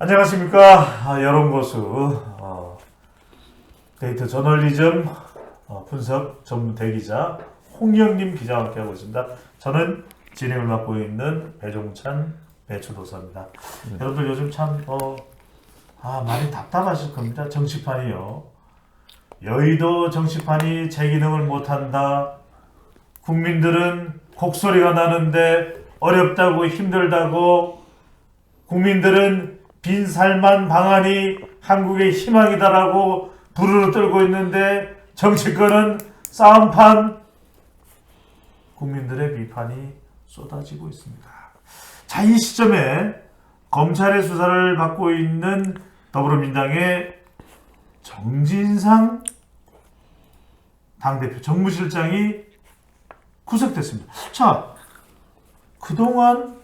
안녕하십니까. 여론보수 데이터 저널리즘 분석 전문 대기자 홍영림 기자와 함께하고 있습니다. 저는 진행을 맡고 있는 배종찬 배추도사입니다. 여러분들 요즘 참 많이 답답하실 겁니다. 정치판이요. 여의도 정치판이 제 기능을 못한다. 국민들은 곡소리가 나는데 어렵다고 힘들다고, 국민들은 빈살만 방안이 한국의 희망이다라고 부르르 떨고 있는데 정치권은 싸움판. 국민들의 비판이 쏟아지고 있습니다. 자, 이 시점에 검찰의 수사를 받고 있는 더불어민주당의 정진상 당대표 정무실장이 구속됐습니다. 자, 그동안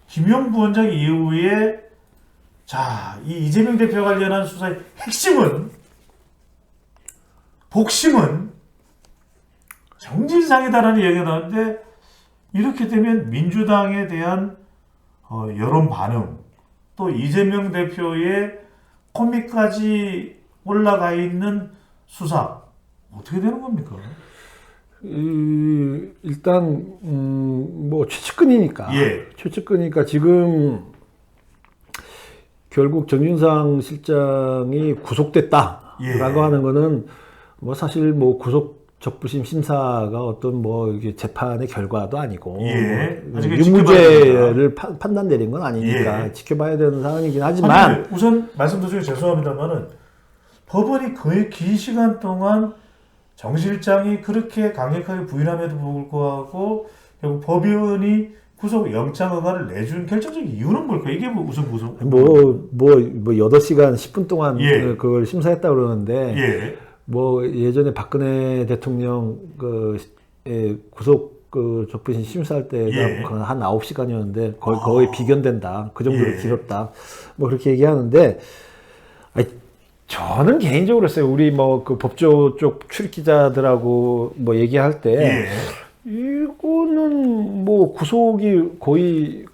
김용 부원장 이후에 이 이재명 대표 관련한 수사의 핵심은, 복심은 정진상이다라는 얘기가 나왔는데, 이렇게 되면 민주당에 대한 여론 반응, 또 이재명 대표의 코미까지 올라가 있는 수사, 어떻게 되는 겁니까? 일단 뭐 최측근이니까 지금 결국 정진상 실장이 구속됐다라고 하는 거는 뭐 사실 뭐 구속 적부심 심사가 어떤 뭐 이게 재판의 결과도 아니고 유무죄를 판단 내린 건 아니니까 지켜봐야 되는 상황이긴 하지만, 우선 말씀 도중에 죄송합니다만은 법원이 거의 긴 시간 동안 정 실장이 그렇게 강력하게 부인함에도 불구하고 결국 법원이 구속 영장 허가를 내준 결정적인 이유는 뭘까요? 이게 뭐 우선 구속 8시간 10분 동안 그걸 심사했다 그러는데, 뭐 예전에 박근혜 대통령 구속 적부심 심사할 때가 한 9시간이었는데 거의 비견된다. 그 정도로 길었다. 뭐 그렇게 얘기하는데, 저는 개인적으로 했어요. 우리 뭐 그 법조 쪽 출입 기자들하고 뭐 얘기할 때 이거는 뭐 구속이 거의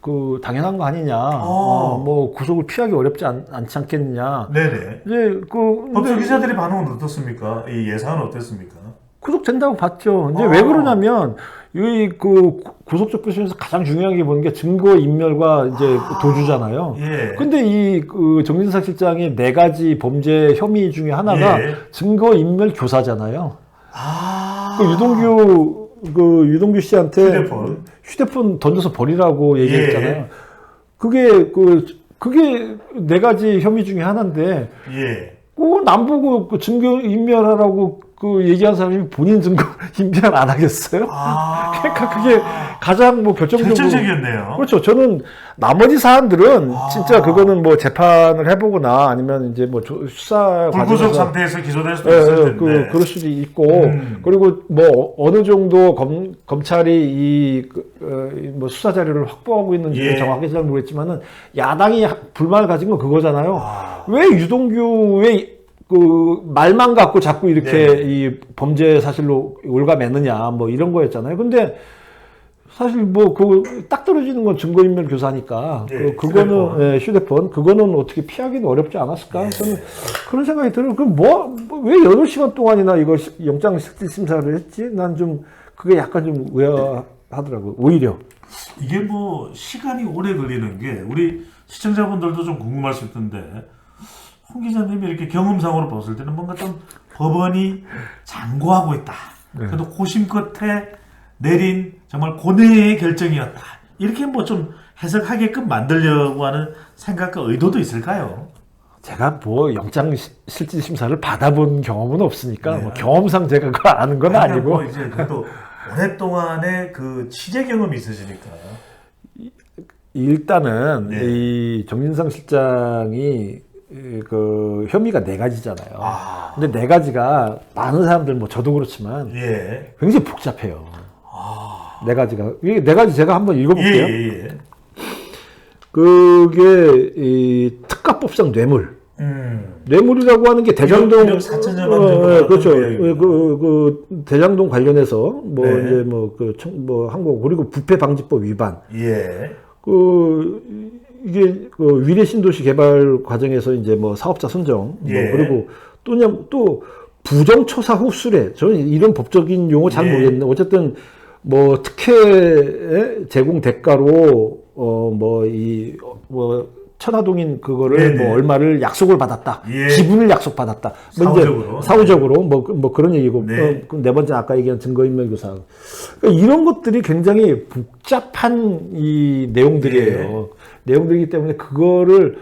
당연한 거 아니냐. 뭐 구속을 피하기 어렵지 않지 않겠느냐. 네네. 이제 법조 기자들의 반응은 어떻습니까? 이 예상은 어땠습니까? 구속된다고 봤죠. 이제 왜 그러냐면 이 구속 적부심에서 가장 중요하게 보는 게 증거 인멸과 이제 도주잖아요. 근데 이 정진상 실장의 4가지 범죄 혐의 중에 하나가 증거 인멸 교사잖아요. 유동규 씨한테 휴대폰 던져서 버리라고 얘기했잖아요. 그게 4가지 혐의 중에 하나인데, 남 보고 증거 인멸하라고 얘기한 사람이 본인 증거 인멸 안 하겠어요? 그러니까 그게 가장 결정적이었네요. 그렇죠. 저는 나머지 사안들은 진짜 그거는 뭐 재판을 해보거나 아니면 이제 뭐 수사 불구속 상태에서 기소될 수도 있을 텐데. 그럴 수도 있고, 그리고 뭐 어느 정도 검찰이 뭐 수사 자료를 확보하고 있는지 정확히 잘 모르겠지만은 야당이 불만을 가진 건 그거잖아요. 왜 유동규의 말만 갖고 자꾸 이렇게 이 범죄 사실로 올가매느냐, 뭐 이런 거였잖아요. 근데 사실 뭐 딱 떨어지는 건 증거인멸 교사니까 그거는 휴대폰 그거는 어떻게 피하기는 어렵지 않았을까? 저는 그런 생각이 들어요. 그럼 왜 8시간 동안이나 이거 영장 실질심사를 했지? 난 좀 그게 약간 좀 의아하더라고요. 오히려 이게 뭐 시간이 오래 걸리는 게 우리 시청자분들도 좀 궁금할 수 있던데, 홍 기자님이 이렇게 경험상으로 봤을 때는 뭔가 좀 법원이 장고하고 있다. 그래도 고심 끝에 내린 정말 고뇌의 결정이었다. 이렇게 뭐 좀 해석하게끔 만들려고 하는 생각과 의도도 있을까요? 제가 뭐 영장 실질 심사를 받아본 경험은 없으니까 뭐 경험상 제가 그거 아는 건 아니고. 뭐 이제 그래도 오랫동안의 취재 경험이 있으시니까. 일단은 이 정진상 실장이 혐의가 4가지잖아요. 근데 4가지가 많은 사람들, 뭐 저도 그렇지만 굉장히 복잡해요. 4가지가. 이게 4가지 제가 한번 읽어볼게요. 그게 이 특가법상 뇌물. 뇌물이라고 하는 게 대장동 4천여만 정도. 그렇죠. 대장동 관련해서 이제 한국 그리고 부패방지법 위반. 이게 그 위례 신도시 개발 과정에서 이제 뭐 사업자 선정, 뭐 예. 그리고 또 부정초사 후 수뢰. 저는 이런 법적인 용어 잘 예. 모르겠는데 어쨌든 뭐 특혜 제공 대가로 뭐 천화동인 그거를 네네. 뭐 얼마를 약속을 받았다, 예. 지분을 약속받았다. 뭐 사후적으로. 이제 사후적으로 뭐 그런 얘기고. 네. 그럼 네 번째 아까 얘기한 증거인멸교사. 그러니까 이런 것들이 굉장히 복잡한 이 내용들이에요. 내용들이기 때문에 그거를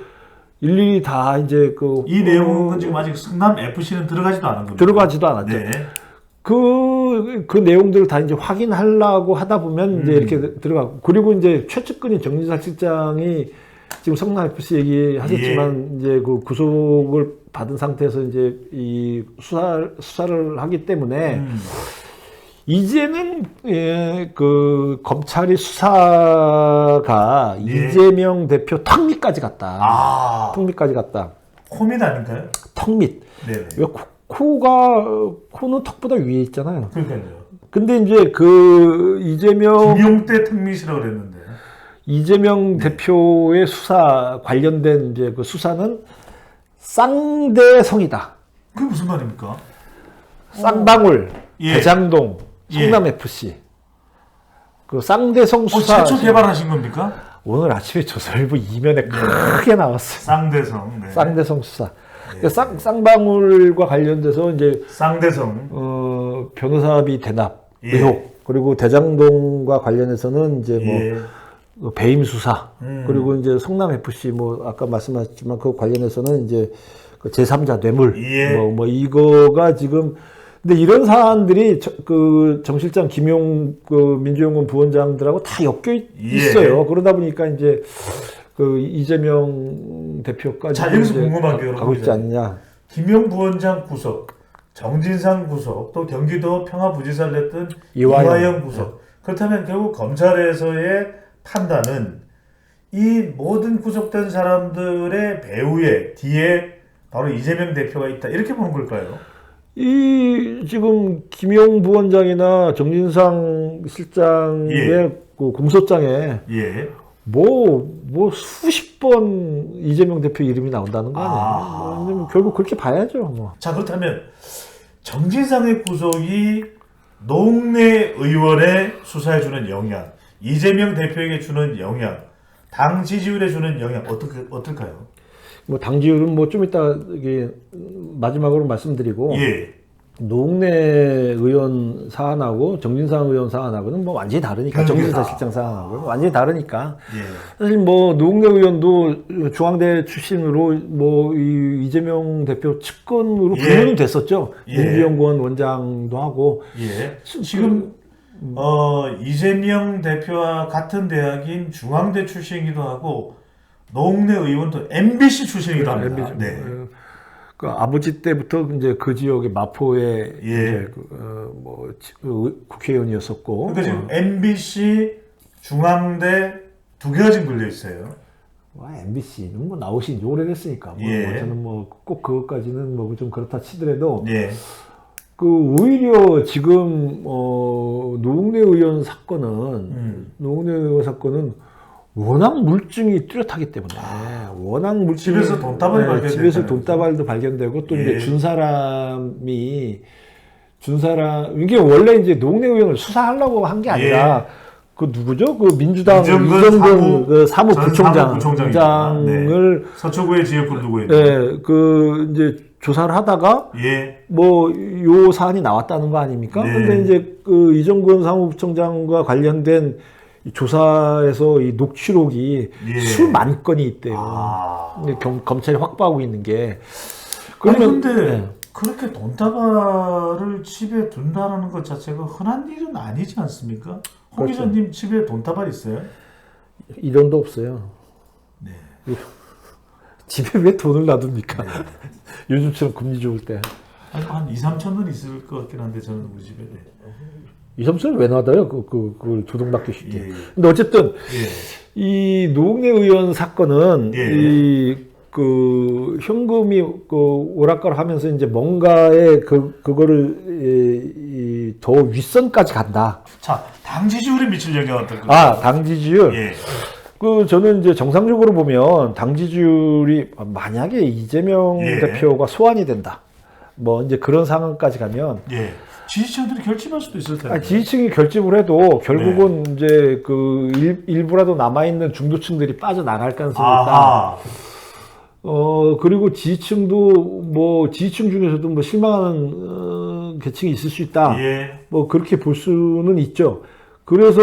일일이 다 이제 이 내용은 지금 아직 성남 FC는 들어가지도 않은 겁니다. 들어가지도 않았죠. 네. 그 내용들을 다 이제 확인하려고 하다 보면 이제 이렇게 들어가고, 그리고 이제 최측근인 정진상 실장이 지금 성남 FC 얘기하셨지만 이제 그 구속을 받은 상태에서 이제 이 수사를 하기 때문에 이제는 그 검찰이 수사가 이재명 대표 턱밑까지 갔다. 턱밑까지 갔다. 코밋 아닌가요? 턱밑. 네. 왜 코는 턱보다 위에 있잖아요. 그러니까요. 근데 이제 그 김용태 턱밑이라고 그랬는데. 이재명 대표의 수사 관련된 이제 그 수사는 쌍대성이다. 그게 무슨 말입니까? 쌍방울, 예. 대장동, 성남 FC. 그 쌍대성 수사. 최초 개발하신 겁니까? 오늘 아침에 조선일보 이면에 크게 나왔어요. 쌍대성. 네. 쌍대성 수사. 그러니까 쌍방울과 관련돼서 이제 쌍대성. 변호사비 대납 의혹, 그리고 대장동과 관련해서는 이제 뭐 배임 수사, 그리고 이제 성남 FC 뭐 아까 말씀하셨지만 그 관련해서는 이제 그 제3자 뇌물, 뭐 이거가 지금. 근데 이런 사안들이 그 정 실장, 김용 그 민주연구원 부원장들하고 다 엮여 있어요. 그러다 보니까 이제 그 이재명 대표까지 자, 여기서 궁금한 게 가고 있지 않느냐. 김용 부원장 구속, 정진상 구속, 또 경기도 평화부지사를 했던 이화영 구속. 그렇다면 결국 검찰에서의 판단은 이 모든 구속된 사람들의 배후에 뒤에 바로 이재명 대표가 있다, 이렇게 보는 걸까요? 이 지금 김용 부원장이나 정진상 실장의 그 공소장에 뭐 수십 번 이재명 대표 이름이 나온다는 거 아니에요? 결국 그렇게 봐야죠. 뭐. 자, 그렇다면 정진상의 구속이 노웅래 의원의 수사에 주는 영향, 이재명 대표에게 주는 영향, 당 지지율에 주는 영향 어떨까요? 뭐 당 지지율은 뭐 좀 이따 이게 마지막으로 말씀드리고, 노웅래 의원 사안하고 정진상 의원 사안하고는 뭐 완전히 다르니까. 정진상 실장 사안하고 완전히 다르니까. 사실 뭐 노웅래 의원도 중앙대 출신으로 뭐 이재명 대표 측근으로 분류는 됐었죠. 민주연구원 원장도 하고. 지금 이재명 대표와 같은 대학인 중앙대 출신이기도 하고 노웅래 의원도 MBC 출신이기도 합니다. MBC. 그 아버지 때부터 이제 그 지역의 마포에 이제 국회의원이었었고. 그러니까 지금 MBC, 중앙대 두 개가 지금 걸려 있어요. MBC는 뭐 나오신 지 오래됐으니까. 저는 뭐 꼭 그것까지는 뭐 좀 그렇다 치더라도. 그 오히려 지금 노웅래 의원 사건은 워낙 물증이 뚜렷하기 때문에 워낙 물증이 집에서 돈다발이 발견됐잖아요. 집에서 돈다발도 발견되고 또 이제 준 사람 이게 원래 이제 노웅래 의원을 수사하려고 한 게 아니라 그 누구죠? 그 민주당 이정근 그 사무부총장을 서초구의 지역구를 두고 있는 그 이제 조사를 하다가 뭐 요 사안이 나왔다는 거 아닙니까? 근데 이제 그 이정근 사무부총장과 관련된 조사에서 이 녹취록이 수만 건이 있대요. 검찰이 확보하고 있는 게. 그런데 그렇게 돈다발을 집에 둔다는 것 자체가 흔한 일은 아니지 않습니까? 홍 기자님 집에 돈다발 있어요? 1원도 없어요. 집에 왜 돈을 놔둡니까? 요즘처럼 금리 좋을 때. 한 2, 3천 원 있을 것 같긴 한데 저는 우리 집에. 2, 3천을 왜 놔둬요? 그걸 조동받기 쉽게. 근데 어쨌든 이 노웅래 의원 사건은 그 현금이 그 오락가락 하면서 이제 뭔가에 그거를 더 윗선까지 간다. 자, 당 지지율에 미칠 영향은 어떨까요? 당 지지율. 저는 이제 정상적으로 보면 당 지지율이 만약에 이재명 예. 대표가 소환이 된다. 뭐 이제 그런 상황까지 가면 예. 지지층들이 결집할 수도 있을 텐데. 지지층이 결집을 해도 결국은 이제 그 일부라도 남아있는 중도층들이 빠져나갈 가능성이 있다. 아하. 그리고 지지층 중에서도 뭐 실망하는 계층이 있을 수 있다. 예. 뭐 그렇게 볼 수는 있죠. 그래서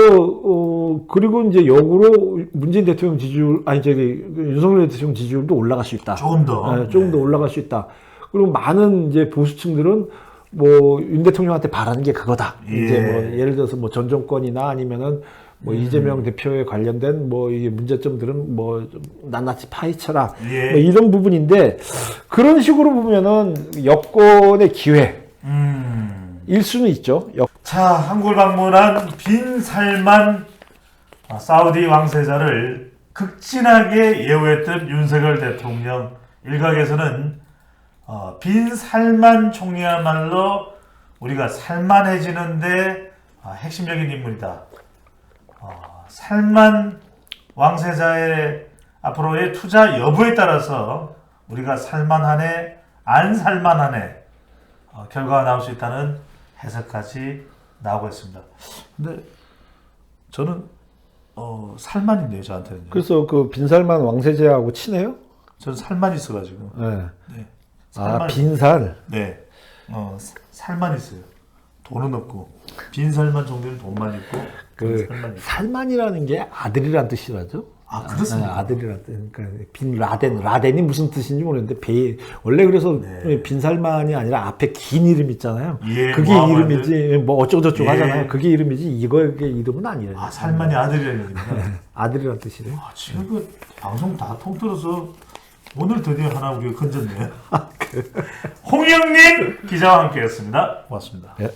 그리고 이제 역으로 문재인 대통령 지지율 윤석열 대통령 지지율도 올라갈 수 있다. 조금 더. 조금 더 올라갈 수 있다. 그리고 많은 이제 보수층들은 뭐 윤 대통령한테 바라는 게 그거다. 예. 이제 뭐 예를 들어서 뭐 전 정권이나 아니면은 뭐 이재명 대표에 관련된 뭐 이 문제점들은 뭐 좀 낱낱이 파헤쳐라. 예. 뭐 이런 부분인데 그런 식으로 보면은 여권의 기회. 일 수는 있죠. 자, 한국을 방문한 빈살만 사우디 왕세자를 극진하게 예우했던 윤석열 대통령 일각에서는 빈살만 총리야말로 우리가 살만해지는데 핵심적인 인물이다. 살만 왕세자의 앞으로의 투자 여부에 따라서 우리가 살만하네 안 살만하네 결과가 나올 수 있다는 해석까지 나오고 있습니다. 근데 저는 살만인데요, 저한테는. 그래서 그 빈살만 왕세자하고 친해요? 저는 살만 있어가지고. 네. 네. 빈살. 네. 살만 있어요. 돈은 없고 빈살만 정도는 돈만 있고. 그 살만 있고. 살만이라는 게 아들이란 뜻이라죠. 그렇습니다. 아들이란 뜻. 그러니까 빈 라덴이 무슨 뜻인지 모르겠는데 원래 그래서 빈살만이 아니라 앞에 긴 이름 있잖아요. 예, 그게 이름이지 뭐 어쩌고저쩌고 하잖아요. 그게 이름이지 이거의 이름은 아니에요. 살만이 아들이라는 얘기입니다. 아들이란 뜻이래요. 지금 그 방송 다 통틀어서 오늘 드디어 하나 우리가 건졌네요. 홍영님 기자와 함께했습니다. 고맙습니다. 예.